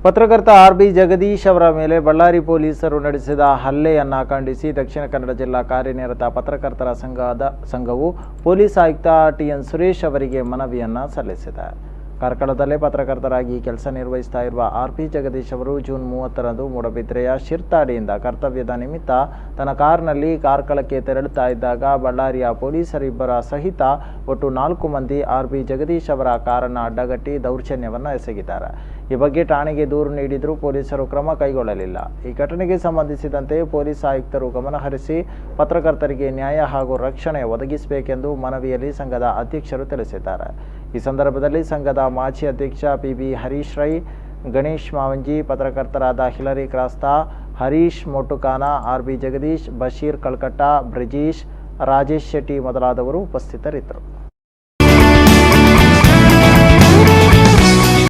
ಪತ್ರಕರ್ತ ಆರ್.ಬಿ. ಜಗದೀಶ್ ಅವರ ಮೇಲೆ ಬಳ್ಳಾರಿ ಪೊಲೀಸರು ನಡೆಸಿದ ಹಲ್ಲೆಯನ್ನು ಖಂಡಿಸಿ ದಕ್ಷಿಣ ಕನ್ನಡ ಜಿಲ್ಲಾ ಕಾರ್ಯನಿರತ ಪತ್ರಕರ್ತರ ಸಂಘವು ಪೊಲೀಸ್ ಆಯುಕ್ತ ಟಿ.ಎನ್. ಸುರೇಶ್ ಅವರಿಗೆ ಮನವಿಯನ್ನು ಸಲ್ಲಿಸಿದೆ. ಕಾರ್ಕಳದಲ್ಲೇ ಪತ್ರಕರ್ತರಾಗಿ ಕೆಲಸ ನಿರ್ವಹಿಸ್ತಾ ಇರುವ ಆರ್.ಬಿ. ಜಗದೀಶ್ ಅವರು ಜೂನ್ 30ರಂದು ಮೂಡಬಿದ್ರೆಯ ಶಿರ್ತಾಡಿಯಿಂದ ಕರ್ತವ್ಯದ ನಿಮಿತ್ತ ತನ್ನ ಕಾರ್ನಲ್ಲಿ ಕಾರ್ಕಳಕ್ಕೆ ತೆರಳುತ್ತಾ ಇದ್ದಾಗ ಬಳ್ಳಾರಿಯ ಪೊಲೀಸರಿಬ್ಬರ ಸಹಿತ ಒಟ್ಟು 4 ಮಂದಿ ಆರ್.ಬಿ. ಜಗದೀಶ್ ಅವರ ಕಾರನ್ನು ಅಡ್ಡಗಟ್ಟಿ ದೌರ್ಜನ್ಯವನ್ನು ಎಸಗಿದ್ದಾರೆ. ಈ ಬಗ್ಗೆ ಠಾಣೆಗೆ ದೂರು ನೀಡಿದರೂ ಪೊಲೀಸರು ಕ್ರಮ ಕೈಗೊಳ್ಳಲಿಲ್ಲ. ಈ ಘಟನೆಗೆ ಸಂಬಂಧಿಸಿದಂತೆ ಪೊಲೀಸ್ ಆಯುಕ್ತರು ಗಮನಹರಿಸಿ ಪತ್ರಕರ್ತರಿಗೆ ನ್ಯಾಯ ಹಾಗೂ ರಕ್ಷಣೆ ಒದಗಿಸಬೇಕೆಂದು ಮನವಿಯಲ್ಲಿ ಸಂಘದ ಅಧ್ಯಕ್ಷರು ತಿಳಿಸಿದ್ದಾರೆ. ಈ ಸಂದರ್ಭದಲ್ಲಿ ಸಂಘದ ಮಾಜಿ ಅಧ್ಯಕ್ಷ ಪಿ.ಬಿ. ಹರೀಶ್ ರೈ, ಗಣೇಶ್ ಮಾವಂಜಿ, ಪತ್ರಕರ್ತರಾದ ಹಿಲರಿ ಕ್ರಾಸ್ತಾ, ಹರೀಶ್ ಮೊಟ್ಟುಕಾನ, ಆರ್.ಬಿ. ಜಗದೀಶ್, ಬಶೀರ್ ಕಳ್ಕಟ್ಟ, ಬ್ರಿಜೀಶ್, ರಾಜೇಶ್ ಶೆಟ್ಟಿ ಮೊದಲಾದವರು ಉಪಸ್ಥಿತರಿದ್ದರು.